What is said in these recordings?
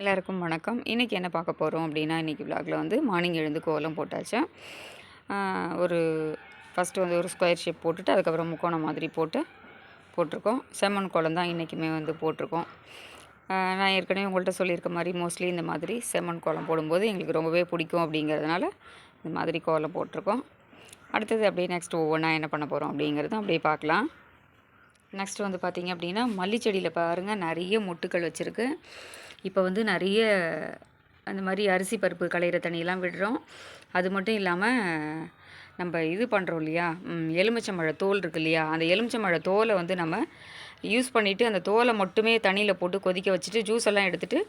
எல்லாருக்கும் வணக்கம். இன்றைக்கி என்ன பார்க்க போகிறோம் அப்படின்னா, இன்றைக்கி விலாகில் வந்து மார்னிங் எழுந்து கோலம் போட்டாச்சு. ஒரு ஃபஸ்ட்டு வந்து ஒரு ஸ்கொயர் ஷேப் போட்டுட்டு அதுக்கப்புறம் முக்கோணம் மாதிரி போட்டிருக்கோம். செம்மண் கோலம் தான் இன்றைக்குமே வந்து போட்டிருக்கோம். நான் ஏற்கனவே உங்கள்கிட்ட சொல்லியிருக்க மாதிரி மோஸ்ட்லி இந்த மாதிரி செம்மண் கோலம் போடும்போது எங்களுக்கு ரொம்பவே பிடிக்கும் அப்படிங்கிறதுனால இந்த மாதிரி கோலம் போட்டிருக்கோம். அடுத்தது அப்படியே நெக்ஸ்ட் ஒவ்வொன்றா என்ன பண்ண போகிறோம் அப்படிங்கிறதும் அப்படியே பார்க்கலாம். நெக்ஸ்ட் வந்து பார்த்திங்க அப்படின்னா, மல்லிச்செடியில் பாருங்கள் நிறைய மொட்டுக்கள் வச்சுருக்கு. இப்போ வந்து நிறைய அந்த மாதிரி அரிசி பருப்பு களையிற தண்ணியெல்லாம் விடுறோம். அது மட்டும் இல்லாமல் நம்ம இது பண்ணுறோம் இல்லையா, எலுமிச்சம்பழ தோல் இருக்குது இல்லையா, அந்த எலுமிச்சம்பழ தோலை வந்து நம்ம யூஸ் பண்ணிவிட்டு அந்த தோலை மட்டுமே தண்ணியில் போட்டு கொதிக்க வச்சுட்டு ஜூஸ் எல்லாம் எடுத்துகிட்டு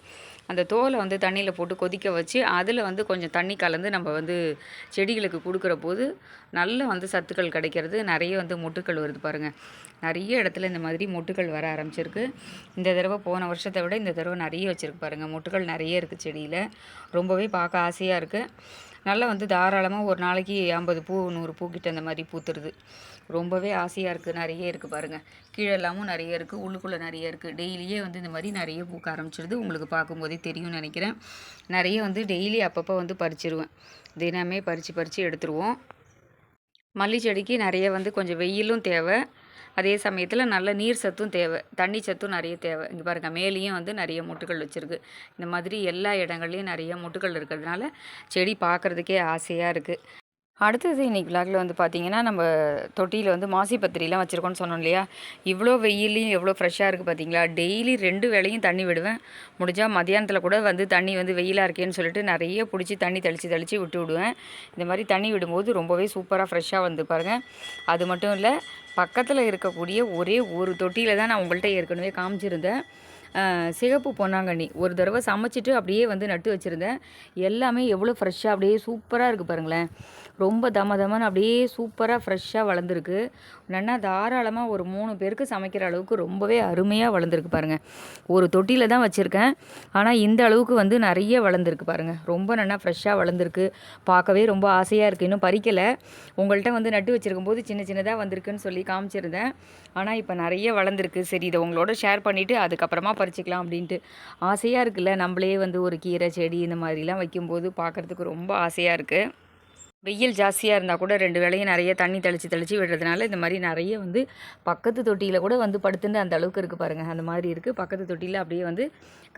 அந்த தோலை வந்து தண்ணியில் போட்டு கொதிக்க வச்சு அதில் வந்து கொஞ்சம் தண்ணி கலந்து நம்ம வந்து செடிகளுக்கு கொடுக்குற போது நல்ல வந்து சத்துக்கள் கிடைக்கிறது. நிறைய வந்து மொட்டுக்கள் வருது பாருங்கள். நிறைய இடத்துல இந்த மாதிரி மொட்டுக்கள் வர ஆரம்பிச்சிருக்கு. இந்த தடவை போன வருஷத்தை விட இந்த தடவை நிறைய வச்சுருக்கு பாருங்கள். மொட்டுக்கள் நிறைய இருக்குது செடியில். ரொம்பவே பார்க்க ஆசையாக இருக்குது. நல்லா வந்து தாராளமாக ஒரு நாளைக்கு 50 பூ 100 பூக்கிட்ட அந்த மாதிரி பூத்துருது. ரொம்பவே ஆசையாக இருக்குது. நிறைய இருக்குது பாருங்கள். கீழெல்லாமும் நிறைய இருக்குது, உள்ளுக்குள்ளே நிறைய இருக்குது. டெய்லியே வந்து இந்த மாதிரி நிறைய பூக்க ஆரம்பிச்சிடுது. உங்களுக்கு பார்க்கும்போதே தெரியும்னு நினைக்கிறேன். நிறைய வந்து டெய்லி அப்பப்போ வந்து பறிச்சிருவேன். தினமே பறித்து எடுத்துருவோம். மல்லி செடிக்கு நிறைய வந்து கொஞ்சம் வெயிலும் தேவை, அதே சமயத்தில் நல்ல நீர் சத்தும் தேவை, தண்ணி சத்தும் நிறைய தேவை. இங்கே பாருங்கள், மேலேயும் வந்து நிறைய மொட்டுக்கள் வச்சுருக்கு. இந்த மாதிரி எல்லா இடங்கள்லையும் நிறைய மொட்டுக்கள் இருக்கிறதுனால செடி பார்க்குறதுக்கே ஆசையாக இருக்குது. அடுத்தது இன்றைக்கி விலாகில் வந்து பார்த்திங்கன்னா, நம்ம தொட்டியில் வந்து மாசி பத்திரிலாம் வச்சுருக்கோன்னு சொன்னோம் இல்லையா, இவ்வளோ வெயிலையும் எவ்வளோ ஃப்ரெஷ்ஷாக இருக்குது பார்த்திங்களா. டெய்லி 2 வேளையும் தண்ணி விடுவேன். முடிஞ்சால் மதியானத்தில் கூட வந்து தண்ணி வந்து வெயிலாக இருக்கேன்னு சொல்லிட்டு நிறைய பிடிச்சி தண்ணி தெளித்து விட்டு விடுவேன். இந்த மாதிரி தண்ணி விடும்போது ரொம்பவே சூப்பராக ஃப்ரெஷ்ஷாக வந்து பாருங்கள். அது மட்டும் இல்லை, பக்கத்தில் இருக்கக்கூடிய ஒரே ஒரு தொட்டியில் தான் நான் உங்கள்கிட்ட ஏற்கனவே காமிச்சிருந்தேன். சிகப்பு பொன்னாங்கண்ணி ஒரு தடவை சமைச்சிட்டு அப்படியே வந்து நட்டு வச்சுருந்தேன். எல்லாமே எவ்வளோ ஃப்ரெஷ்ஷாக அப்படியே சூப்பராக இருக்குது பாருங்களேன். ரொம்ப தமன்னு அப்படியே சூப்பராக ஃப்ரெஷ்ஷாக வளர்ந்துருக்கு. நல்லா தாராளமாக ஒரு 3 பேருக்கு சமைக்கிற அளவுக்கு ரொம்பவே அருமையாக வளர்ந்துருக்கு பாருங்கள். ஒரு தொட்டியில் தான் வச்சுருக்கேன், ஆனால் இந்த அளவுக்கு வந்து நிறைய வளர்ந்துருக்கு பாருங்கள். ரொம்ப நல்லா ஃப்ரெஷ்ஷாக வளர்ந்துருக்கு. பார்க்கவே ரொம்ப ஆசையாக இருக்குது. இன்னும் பறிக்கலை. உங்கள்கிட்ட வந்து நட்டு வச்சுருக்கும் போது சின்னதாக வந்திருக்குன்னு சொல்லி காமிச்சிருந்தேன். ஆனால் இப்போ நிறைய வளர்ந்துருக்கு. சரி, இதை உங்களோட ஷேர் பண்ணிவிட்டு அதுக்கப்புறமா பறிச்சிக்கலாம் அப்படின்ட்டு. ஆசையாக இருக்குல்ல, நம்மளே வந்து ஒரு கீரை செடி இந்த மாதிரிலாம் வைக்கும்போது பார்க்குறதுக்கு ரொம்ப ஆசையாக இருக்குது. வெயில் ஜாஸ்தியாக இருந்தால் கூட 2 வேளையும் நிறைய தண்ணி தெளித்து விடுறதுனால இந்த மாதிரி நிறைய வந்து பக்கத்து தொட்டியில் கூட வந்து படுத்துட்டு அந்த அளவுக்கு இருக்குது பாருங்கள். அந்த மாதிரி இருக்குது. பக்கத்து தொட்டியில் அப்படியே வந்து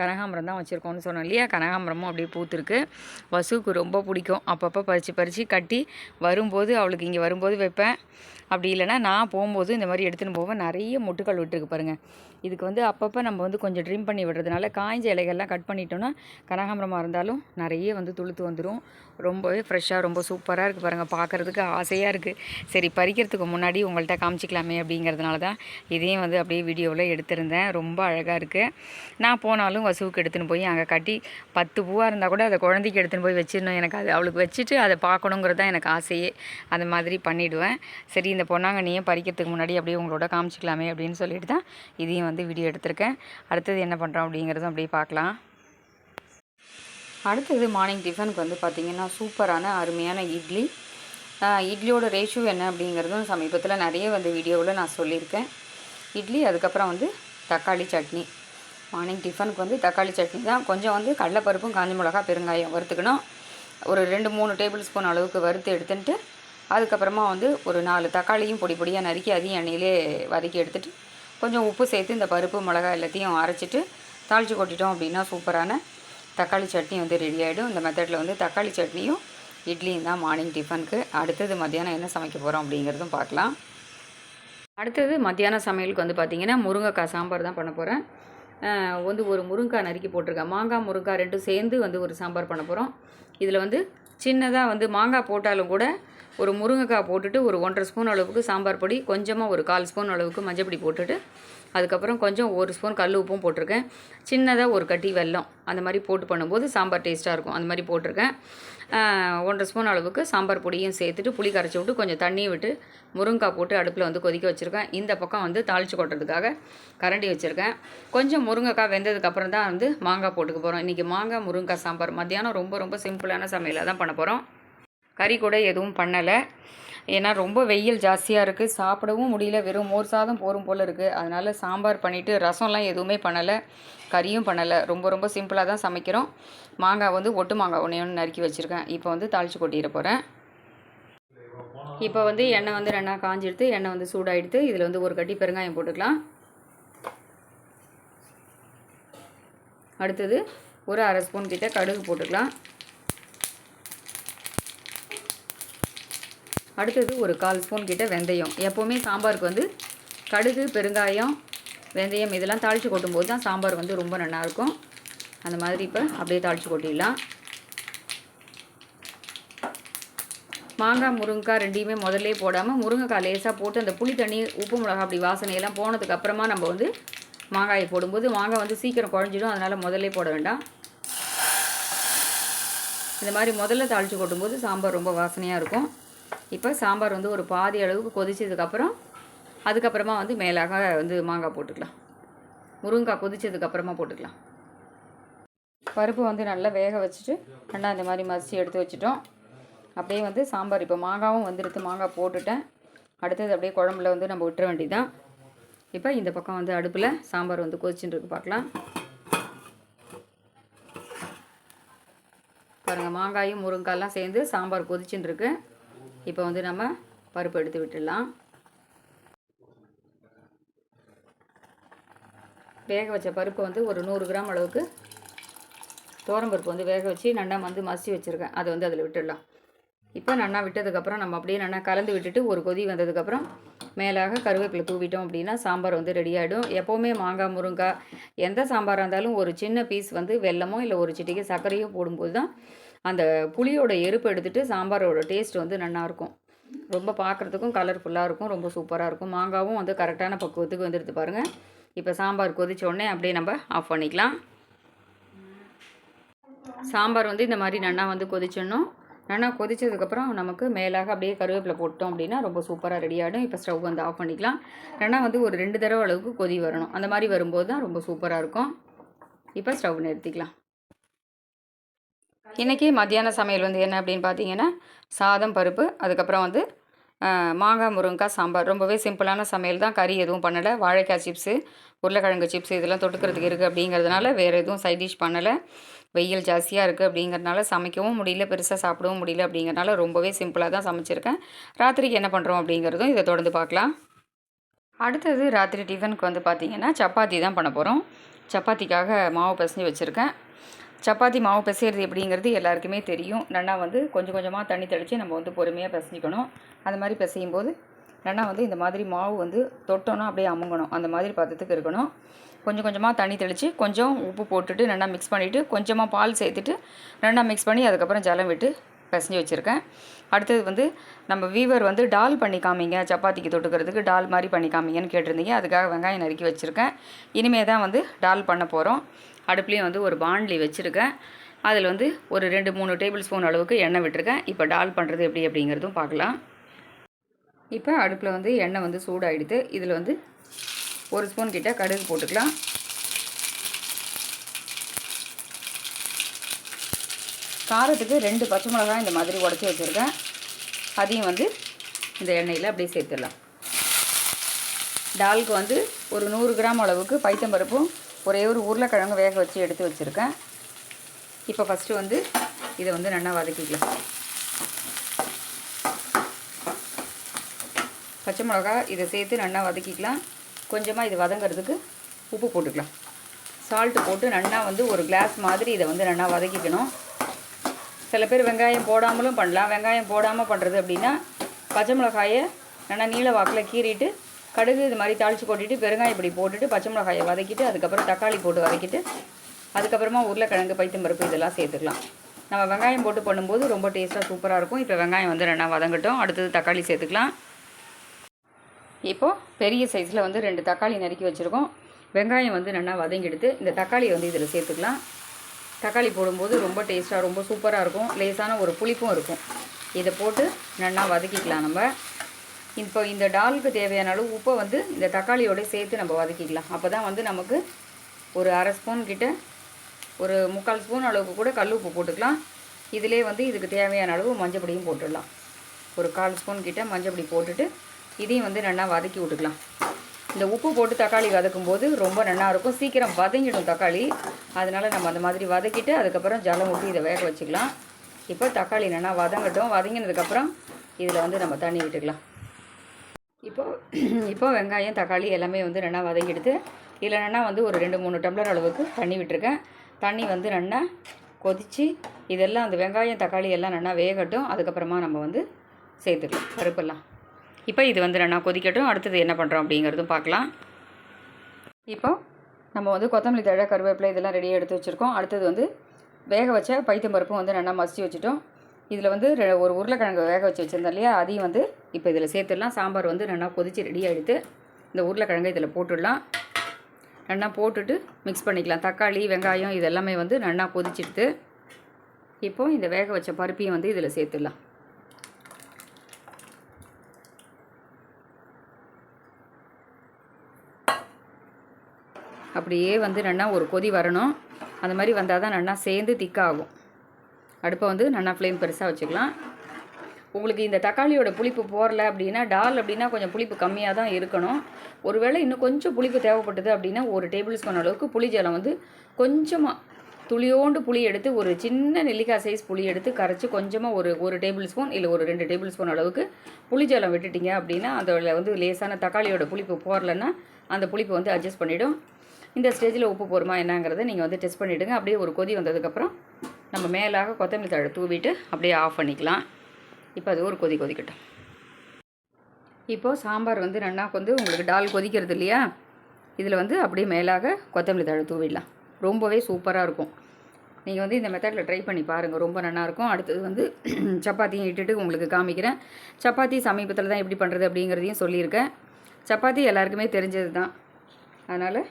கனகாம்பரம் தான் வச்சுருக்கோம்னு சொன்னோம் இல்லையா, கனகாம்பரமும் அப்படியே பூத்துருக்கு. வசுவுக்கு ரொம்ப பிடிக்கும். அப்பப்போ பறித்து கட்டி வரும்போது அவளுக்கு இங்கே வரும்போது வைப்பேன். அப்படி இல்லைனா நான் போகும்போது இந்த மாதிரி எடுத்துகிட்டு போவேன். நிறைய மொட்டுக்கள் விட்டுருக்கு பாருங்கள். இதுக்கு வந்து அப்பப்போ நம்ம வந்து கொஞ்சம் ட்ரிம் பண்ணி விடுறதுனால காய்ஞ்ச இலைகள்லாம் கட் பண்ணிட்டோன்னா கனகாம்பரமாக இருந்தாலும் நிறைய வந்து துளுத்து வந்துடும். ரொம்பவே ஃப்ரெஷ்ஷாக ரொம்ப சூப்பராக இருக்குது பாருங்கள். பார்க்குறதுக்கு ஆசையாக இருக்குது. சரி, பறிக்கிறதுக்கு முன்னாடி உங்கள்கிட்ட காமிச்சிக்கலாமே அப்படிங்கிறதுனால தான் இதையும் வந்து அப்படியே வீடியோவில் எடுத்திருந்தேன். ரொம்ப அழகாக இருக்குது. நான் போனாலும் வசுவுக்கு எடுத்துன்னு போய் அங்கே கட்டி 10 பூவாக இருந்தால் கூட அதை குழந்தைக்கு எடுத்துன்னு போய் வச்சிடணும். எனக்கு அது அவளுக்கு வச்சுட்டு அதை பார்க்கணுங்கிறது தான் எனக்கு ஆசையே. அந்த மாதிரி பண்ணிவிடுவேன். சரி, இந்த பொன்னாங்கண்ணியை பறிக்கிறதுக்கு முன்னாடி அப்படியே உங்களோட காமிச்சிக்கலாமே அப்படின்னு சொல்லிட்டு தான் இதையும் வந்து வீடியோ எடுத்திருக்கேன். அடுத்தது என்ன பண்ணுறோம் அப்படிங்கிறதும் அப்படியே பார்க்கலாம். அடுத்தது மார்னிங் டிஃபனுக்கு வந்து பார்த்திங்கன்னா, சூப்பரான அருமையான இட்லி. இட்லியோட ரேஷியோ என்ன அப்படிங்கிறதும் சமீபத்தில் நிறைய வந்து வீடியோவில் நான் சொல்லியிருக்கேன். இட்லி, அதுக்கப்புறம் வந்து தக்காளி சட்னி. மார்னிங் டிஃபனுக்கு வந்து தக்காளி சட்னி தான். கொஞ்சம் வந்து கடலைப்பருப்பும் காஞ்ச மிளகா பெருங்காயம் வறுத்துக்கணும். ஒரு 2-3 டேபிள் ஸ்பூன் அளவுக்கு வறுத்து எடுத்துட்டு அதுக்கப்புறமா வந்து ஒரு 4 தக்காளியும் பொடியாக நறுக்கி அதையும் எண்ணெயிலே வதக்கி எடுத்துகிட்டு கொஞ்சம் உப்பு சேர்த்து இந்த பருப்பு மிளகாய் எல்லாத்தையும் அரைச்சிட்டு தாளித்து கொட்டிட்டோம் அப்படின்னா சூப்பரான தக்காளி சட்னி வந்து ரெடி ஆகிடும். இந்த மெத்தடில் வந்து தக்காளி சட்னியும் இட்லியும் தான் மார்னிங் டிஃபனுக்கு. அடுத்தது மத்தியானம் என்ன சமைக்க போகிறோம் அப்படிங்கிறதும் பார்க்கலாம். அடுத்தது மத்தியானம் சமையலுக்கு வந்து பார்த்திங்கன்னா, முருங்கைக்காய் சாம்பார் தான் பண்ண போகிறேன். வந்து ஒரு முருங்கைக்காய் நறுக்கி போட்டிருக்கேன். மாங்காய் முருங்கைக்காய் 2 சேர்ந்து வந்து ஒரு சாம்பார் பண்ண போகிறோம். இதில் வந்து சின்னதாக வந்து மாங்காய் போட்டாலும் கூட ஒரு முருங்கைக்காய் போட்டுட்டு ஒரு 1.5 ஸ்பூன் அளவுக்கு சாம்பார் பொடி, கொஞ்சமாக ஒரு 1/4 ஸ்பூன் அளவுக்கு மஞ்சள் பொடி போட்டுட்டு அதுக்கப்புறம் கொஞ்சம் 1 ஸ்பூன் கல் உப்பும் போட்டிருக்கேன். சின்னதாக ஒரு கட்டி வெல்லம் அந்த மாதிரி போட்டு பண்ணும்போது சாம்பார் டேஸ்ட்டாக இருக்கும். அந்த மாதிரி போட்டிருக்கேன். 1.5 ஸ்பூன் அளவுக்கு சாம்பார் பொடியும் சேர்த்துட்டு புளி கரைச்சி விட்டு கொஞ்சம் தண்ணியும் விட்டு முருங்கைக்காய் போட்டு அடுப்பில் வந்து கொதிக்க வச்சுருக்கேன். இந்த பக்கம் வந்து தாளித்து கொட்டுறதுக்காக கரண்டி வச்சுருக்கேன். கொஞ்சம் முருங்கைக்காய் வெந்ததுக்கப்புறம் தான் வந்து மாங்காய் போட்டுக்க போகிறோம். இன்றைக்கி மாங்காய் முருங்கைக்காய் சாம்பார் மத்தியானம் ரொம்ப சிம்பிளான சமையலாக தான் பண்ண போகிறோம். கறி கூட எதுவும் பண்ணலை. ஏன்னா ரொம்ப வெயில் ஜாஸ்தியாக இருக்குது, சாப்பிடவும் முடியல, வெறும் மோர் சாதம் போரும் போல் இருக்குது. அதனால் சாம்பார் பண்ணிவிட்டு ரசம்லாம் எதுவுமே பண்ணலை, கறியும் பண்ணலை. ரொம்ப ரொம்ப சிம்பிளாக தான் சமைக்கிறோம். மாங்காய் வந்து ஒட்டு மாங்காய் ஒன்று நறுக்கி வச்சுருக்கேன். இப்போ வந்து தாளித்து கொட்டிட போகிறேன். இப்போ வந்து எண்ணெய் வந்து நல்லா காஞ்சிடுத்து, எண்ணெய் வந்து சூடாகிடுத்து. இதில் வந்து ஒரு கட்டி பெருங்காயம் போட்டுக்கலாம். அடுத்தது ஒரு அரை ஸ்பூன் கிட்ட கடுகு போட்டுக்கலாம். அடுத்தது ஒரு 1/4 ஸ்பூன் கிட்ட வெந்தயம். எப்போவுமே சாம்பாருக்கு வந்து கடுகு, பெருங்காயம், வெந்தயம் இதெல்லாம் தாளித்து கொட்டும்போது தான் சாம்பார் வந்து ரொம்ப நல்லாயிருக்கும். அந்த மாதிரி இப்போ அப்படியே தாளித்து கொட்டிடலாம். மாங்காய், முருங்கைக்காய் ரெண்டையுமே முதல்லே போடாமல் முருங்கைக்காய் லேசாக போட்டு அந்த புளி தண்ணி, உப்பு மிளகா அப்படி வாசனையெல்லாம் போனதுக்கப்புறமா நம்ம வந்து மாங்காயை போடும்போது மாங்காய் வந்து சீக்கிரம் குழஞ்சிடும். அதனால் முதல்லே போட வேண்டாம். இந்த மாதிரி முதல்ல தாளித்து கொட்டும்போது சாம்பார் ரொம்ப வாசனையாக இருக்கும். இப்போ சாம்பார் வந்து ஒரு பாதி அளவுக்கு கொதிச்சதுக்கப்புறம் அதுக்கப்புறமா வந்து மேலாக வந்து மாங்காய் போட்டுக்கலாம். முருங்கைக்காய் கொதிச்சதுக்கப்புறமா போட்டுக்கலாம். பருப்பு வந்து நல்லா வேக வச்சுட்டு நல்லா இந்த மாதிரி மசிச்சு எடுத்து வச்சுட்டோம். அப்படியே வந்து சாம்பார் இப்போ மாங்காவும் வந்துடுத்து, மாங்காய் போட்டுட்டேன். அடுத்தது அப்படியே குழம்புல வந்து நம்ம விட்டுற வேண்டியதான். இப்போ இந்த பக்கம் வந்து அடுப்பில் சாம்பார் வந்து கொதிச்சுட்டு இருக்கு, பார்க்கலாம். பாருங்கள், மாங்காயும் முருங்காயெல்லாம் சேர்ந்து சாம்பார் கொதிச்சுட்டு இருக்கு. இப்போ வந்து நம்ம பருப்பு எடுத்து விட்டுடலாம். வேக வச்ச பருப்பு வந்து ஒரு 100 கிராம் அளவுக்கு பருப்பு வந்து வேக வச்சு நல்லா வந்து மசிச்சு வச்சுருக்கேன். அதை வந்து அதில் விட்டுடலாம். இப்போ நல்லா விட்டதுக்கப்புறம் நம்ம அப்படியே நல்லா கலந்து விட்டுட்டு ஒரு கொதி வந்ததுக்கப்புறம் மேலாக கருவேப்பிலை தூவிட்டோம் அப்படின்னா சாம்பார் வந்து ரெடி ஆகிடும். எப்போவுமே மாங்காய், முருங்காய் எந்த சாம்பாராக இருந்தாலும் ஒரு சின்ன பீஸ் வந்து வெல்லமோ இல்லை ஒரு சிட்டிகை சர்க்கரையோ போடும்போது தான் அந்த புளியோட எருப்பு எடுத்துகிட்டு சாம்பாரோட டேஸ்ட் வந்து நல்லாயிருக்கும். ரொம்ப பார்க்குறதுக்கும் கலர்ஃபுல்லாக இருக்கும், ரொம்ப சூப்பராக இருக்கும். மாங்காவும் வந்து கரெக்டான பக்குவத்துக்கு வந்துடுது பாருங்கள். இப்போ சாம்பார் கொதிச்சோடனே அப்படியே நம்ம ஆஃப் பண்ணிக்கலாம். சாம்பார் வந்து இந்த மாதிரி நல்லா வந்து கொதிச்சிடணும். நல்லா கொதிச்சதுக்கப்புறம் நமக்கு மேலாக அப்படியே கருவேப்பிலை போட்டோம் அப்படின்னா ரொம்ப சூப்பராக ரெடி ஆகிடும். இப்போ ஸ்டவ் வந்து ஆஃப் பண்ணிக்கலாம். நல்லா வந்து ஒரு 2 தடவை அளவுக்கு கொதி வரணும். அந்த மாதிரி வரும்போது தான் ரொம்ப சூப்பராக இருக்கும். இப்போ ஸ்டவ் நிறுத்திக்கலாம். இன்றைக்கி மத்தியான சமையல் வந்து என்ன அப்படின்னு பார்த்தீங்கன்னா, சாதம், பருப்பு, அதுக்கப்புறம் வந்து மாங்காய், முருங்கைக்காய் சாம்பார். ரொம்பவே சிம்பிளான சமையல் தான். கறி எதுவும் பண்ணலை. வாழைக்காய் சிப்ஸு, உருளைக்கிழங்கு சிப்ஸு இதெல்லாம் தொட்டுக்கிறதுக்கு இருக்குது அப்படிங்கிறதுனால வேறு எதுவும் சைட் டிஷ் பண்ணலை. வெயில் ஜாஸ்தியாக இருக்குது அப்படிங்கிறதுனால சமைக்கவும் முடியல, பெருசாக சாப்பிடவும் முடியல. அப்படிங்கிறதுனால ரொம்பவே சிம்பிளாக தான் சமைச்சிருக்கேன். ராத்திரிக்கு என்ன பண்ணுறோம் அப்படிங்கிறதும் இதை தொடர்ந்து பார்க்கலாம். அடுத்தது ராத்திரி டிஃபனுக்கு வந்து பார்த்திங்கன்னா சப்பாத்தி தான் பண்ண போகிறோம். சப்பாத்திக்காக மாவு பிசைஞ்சு வச்சுருக்கேன். சப்பாத்தி மாவு பிசைகிறது எப்படிங்கிறது எல்லாருக்குமே தெரியும். நல்லா வந்து கொஞ்சம் கொஞ்சமாக தண்ணி தெளித்து நம்ம வந்து பொறுமையாக பிசைஞ்சிக்கணும். அந்த மாதிரி பிசையும் போது நல்லா வந்து இந்த மாதிரி மாவு வந்து தொட்டோன்னா அப்படியே அமுங்கணும். அந்த மாதிரி பதத்துக்கு இருக்கணும். கொஞ்சம் கொஞ்சமாக தண்ணி தெளித்து கொஞ்சம் உப்பு போட்டுட்டு நல்லா மிக்ஸ் பண்ணிவிட்டு கொஞ்சமாக பால் சேர்த்துட்டு நல்லா மிக்ஸ் பண்ணி அதுக்கப்புறம் ஜலம் விட்டு பிசைஞ்சு வச்சுருக்கேன். அடுத்தது வந்து நம்ம வீவர் வந்து டால் பண்ணி காமிங்க, சப்பாத்திக்கு தொட்டுக்கிறதுக்கு டால் மாதிரி பண்ணி காமிங்கன்னு கேட்டிருந்தீங்க. அதுக்காக வெங்காயம் நறுக்கி வச்சுருக்கேன். இனிமேல் தான் வந்து டால் பண்ண போகிறோம். அடுப்புலேயும் வந்து ஒரு பாண்ட்லி வச்சுருக்கேன். அதில் வந்து ஒரு 2-3 டேபிள் ஸ்பூன் அளவுக்கு எண்ணெய் விட்டுருக்கேன். இப்போ டால் பண்ணுறது எப்படி அப்படிங்கிறதும் பார்க்கலாம். இப்போ அடுப்பில் வந்து எண்ணெய் வந்து சூடாகிடுது. இதில் வந்து 1 ஸ்பூன் கிட்ட கடுகு போட்டுக்கலாம். காரத்துக்கு 2 பச்சை மிளகாய் இந்த மாதிரி உடச்சி வச்சுருக்கேன். அதையும் வந்து இந்த எண்ணெயில் அப்படியே சேர்த்துடலாம். டாலுக்கு வந்து ஒரு 100 கிராம் அளவுக்கு பைத்தம்பருப்பும் ஒரே ஒரு உருளைக்கிழங்கு வேக வச்சு எடுத்து வச்சுருக்கேன். இப்போ ஃபஸ்ட்டு வந்து இதை வந்து நல்லா வதக்கிக்கலாம். பச்சை மிளகா இதை சேர்த்து நல்லா வதக்கிக்கலாம். கொஞ்சமாக இது வதங்கிறதுக்கு உப்பு போட்டுக்கலாம். சால்ட்டு போட்டு நல்லா வந்து ஒரு கிளாஸ் மாதிரி இதை வந்து நல்லா வதக்கிக்கணும். சில பேர் வெங்காயம் போடாமலும் பண்ணலாம். வெங்காயம் போடாமல் பண்ணுறது அப்படின்னா பச்சை மிளகாயை நல்லா நீள வாக்கில் கீறிட்டு கடுகு இது மாதிரி தாளித்து கொட்டிட்டு பெருங்காயம் இப்படி போட்டுட்டு பச்சை மிளகாயை வதக்கிட்டு அதுக்கப்புறம் தக்காளி போட்டு வதக்கிட்டு அதுக்கப்புறமா உருளைக்கிழங்கு, பைத்தம்பருப்பு இதெல்லாம் சேர்த்துக்கலாம். நம்ம வெங்காயம் போட்டு பண்ணும்போது ரொம்ப டேஸ்ட்டாக சூப்பராக இருக்கும். இப்போ வெங்காயம் வந்து நல்லா வதங்கட்டும். அடுத்தது தக்காளி சேர்த்துக்கலாம். இப்போது பெரிய சைஸில் வந்து 2 தக்காளி நறுக்கி வச்சுருக்கோம். வெங்காயம் வந்து நல்லா வதங்கிடுத்து இந்த தக்காளியை வந்து இதில் சேர்த்துக்கலாம். தக்காளி போடும்போது ரொம்ப டேஸ்ட்டாக ரொம்ப சூப்பராக இருக்கும். லேசான ஒரு புளிப்பும் இருக்கும். இதை போட்டு நல்லா வதக்கிக்கலாம். நம்ம இப்போ இந்த டாலுக்கு தேவையான அளவு உப்பை வந்து இந்த தக்காளியோடு சேர்த்து நம்ம வதக்கிக்கலாம். அப்போ தான் வந்து நமக்கு ஒரு அரை ஸ்பூன் கிட்ட ஒரு 3/4 ஸ்பூன் அளவுக்கு கூட கல் உப்பு போட்டுக்கலாம். இதிலே வந்து இதுக்கு தேவையான அளவு மஞ்சள் பொடியும் போட்டுடலாம். ஒரு 1/4 ஸ்பூன் கிட்ட மஞ்சள் பொடி போட்டுட்டு இதையும் வந்து நல்லா வதக்கி விட்டுக்கலாம். இந்த உப்பு போட்டு தக்காளி வதக்கும் போது ரொம்ப நல்லாயிருக்கும், சீக்கிரம் வதங்கிடும் தக்காளி. அதனால் நம்ம அந்த மாதிரி வதக்கிட்டு அதுக்கப்புறம் ஜலம் ஊற்றி இதை வேக வச்சுக்கலாம். இப்போ தக்காளி நல்லா வதங்கட்டும். வதங்கினதுக்கப்புறம் இதில் வந்து நம்ம தண்ணி விட்டுக்கலாம். இப்போ வெங்காயம் தக்காளி எல்லாமே வந்து நல்லா வதங்கிடுது. இதில் நல்லா வந்து ஒரு 2-3 டம்ளர் அளவுக்கு தண்ணி விட்டுருக்கேன். தண்ணி வந்து நல்லா கொதித்து இதெல்லாம் அந்த வெங்காயம் தக்காளி எல்லாம் நல்லா வேகட்டும். அதுக்கப்புறமா நம்ம வந்து சேர்த்துக்கலாம் பருப்பெல்லாம். இப்போ இது வந்து நல்லா கொதிக்கட்டும். அடுத்தது என்ன பண்ணுறோம் அப்படிங்கிறதும் பார்க்கலாம். இப்போ நம்ம வந்து கொத்தமல்லி தழை கருவேப்பிலை இதெல்லாம் ரெடியாக எடுத்து வச்சுருக்கோம். அடுத்தது வந்து வேக வச்ச பைத்தம் பருப்பும் வந்து நல்லா மசிச்சு வச்சுட்டோம். இதில் வந்து ஒரு உருளைக்கிழங்கு வேக வச்சு வச்சுருந்தோம் இல்லையா, அதையும் வந்து இப்போ இதில் சேர்த்துடலாம். சாம்பார் வந்து நல்லா கொதித்து ரெடி ஆகிடுது. இந்த உருளைக்கிழங்கு இதில் போட்டுடலாம். நல்லா போட்டுட்டு மிக்ஸ் பண்ணிக்கலாம். தக்காளி வெங்காயம் இதெல்லாமே வந்து நல்லா கொதிச்சிடுது. இப்போது இந்த வேக வச்ச பருப்பையும் வந்து இதில் சேர்த்துடலாம். அப்படியே வந்து நல்லா ஒரு கொதி வரணும். அந்த மாதிரி வந்தால் தான் நல்லா சேர்ந்து திக்காகும். அடுப்பை வந்து நல்லா ஃப்ளேம் பெருசாக வச்சுக்கலாம். உங்களுக்கு இந்த தக்காளியோட புளிப்பு போடல அப்படின்னா, டால் அப்படின்னா கொஞ்சம் புளிப்பு கம்மியாக தான் இருக்கணும். ஒருவேளை இன்னும் கொஞ்சம் புளிப்பு தேவைப்பட்டது அப்படின்னா 1 டேபிள் ஸ்பூன் அளவுக்கு புளி ஜலம் வந்து கொஞ்சமாக துளியோண்டு புளி எடுத்து, ஒரு சின்ன நெல்லிக்காய் சைஸ் புளி எடுத்து கரைச்சி கொஞ்சமாக ஒரு டேபிள் ஸ்பூன் இல்லை ஒரு 2 டேபிள் ஸ்பூன் அளவுக்கு புளி ஜலம் விட்டுட்டிங்க அப்படின்னா அதில் வந்து லேசான தக்காளியோட புளிப்பு போடலன்னா அந்த புளிப்பு வந்து அட்ஜஸ்ட் பண்ணிவிடும். இந்த ஸ்டேஜில் உப்பு போருமா என்னங்கிறத நீங்கள் வந்து டெஸ்ட் பண்ணிவிடுங்க. அப்படியே ஒரு கொதி வந்ததுக்கப்புறம் நம்ம மேலாக கொத்தமல்லி தழை தூவிட்டு அப்படியே ஆஃப் பண்ணிக்கலாம். இப்போ அது ஒரு கொதிக்கட்டும். இப்போது சாம்பார் வந்து நல்லா வந்து உங்களுக்கு டால் கொதிக்கிறது இல்லையா, இதில் வந்து அப்படியே மேலாக கொத்தமல்லி தழை தூவிடலாம். ரொம்பவே சூப்பராக இருக்கும். நீங்கள் வந்து இந்த மெத்தடில் ட்ரை பண்ணி பாருங்கள், ரொம்ப நல்லாயிருக்கும். அடுத்தது வந்து சப்பாத்தியும் இட்டுட்டு உங்களுக்கு காமிக்கிறேன். சப்பாத்தி சமீபத்தில் தான் எப்படி பண்ணுறது அப்படிங்கிறதையும் சொல்லியிருக்கேன். சப்பாத்தி எல்லாருக்குமே தெரிஞ்சது தான். அதனால்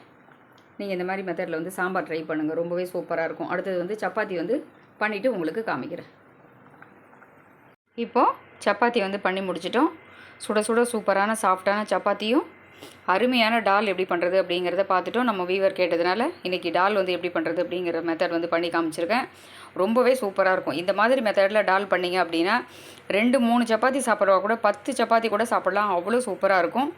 நீங்கள் இந்த மாதிரி மெத்தடில் வந்து சாம்பார் ட்ரை பண்ணுங்கள், ரொம்பவே சூப்பராக இருக்கும். அடுத்தது வந்து சப்பாத்தி வந்து பண்ணிவிட்டு உங்களுக்கு காமிக்கிறேன். இப்போது சப்பாத்தி வந்து பண்ணி முடிச்சிட்டோம். சுட சுட சூப்பரான சாஃப்டான சப்பாத்தியும் அருமையான டால் எப்படி பண்ணுறது அப்படிங்கிறத பார்த்துட்டோம். நம்ம வீவர் கேட்டதுனால இன்றைக்கி டால் வந்து எப்படி பண்ணுறது அப்படிங்கிற மெத்தட் வந்து பண்ணி காமிச்சிருக்கேன். ரொம்பவே சூப்பராக இருக்கும். இந்த மாதிரி மெத்தடில் டால் பண்ணிங்க அப்படின்னா 2-3 சப்பாத்தி சாப்பிட்றவா கூட 10 சப்பாத்தி கூட சாப்பிட்லாம். அவ்வளோ சூப்பராக இருக்கும்.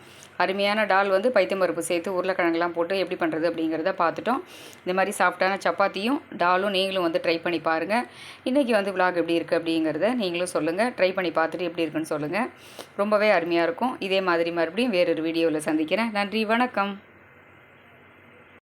அருமையான டால் வந்து பைத்தம்பருப்பு சேர்த்து உருளைக்கிழங்குலாம் போட்டு எப்படி பண்ணுறது அப்படிங்கிறத பார்த்துட்டோம். இந்த மாதிரி சாஃப்டான சப்பாத்தியும் டாலும் நீங்களும் வந்து ட்ரை பண்ணி பாருங்கள். இன்றைக்கி வந்து விலாக் எப்படி இருக்குது அப்படிங்கிறத நீங்களும் சொல்லுங்கள். ட்ரை பண்ணி பார்த்துட்டு எப்படி இருக்குன்னு சொல்லுங்கள். ரொம்பவே அருமையாக இருக்கும். இதே மாதிரி மறுபடியும் வேறொரு வீடியோவில் சந்திக்கிறேன். நன்றி, வணக்கம்.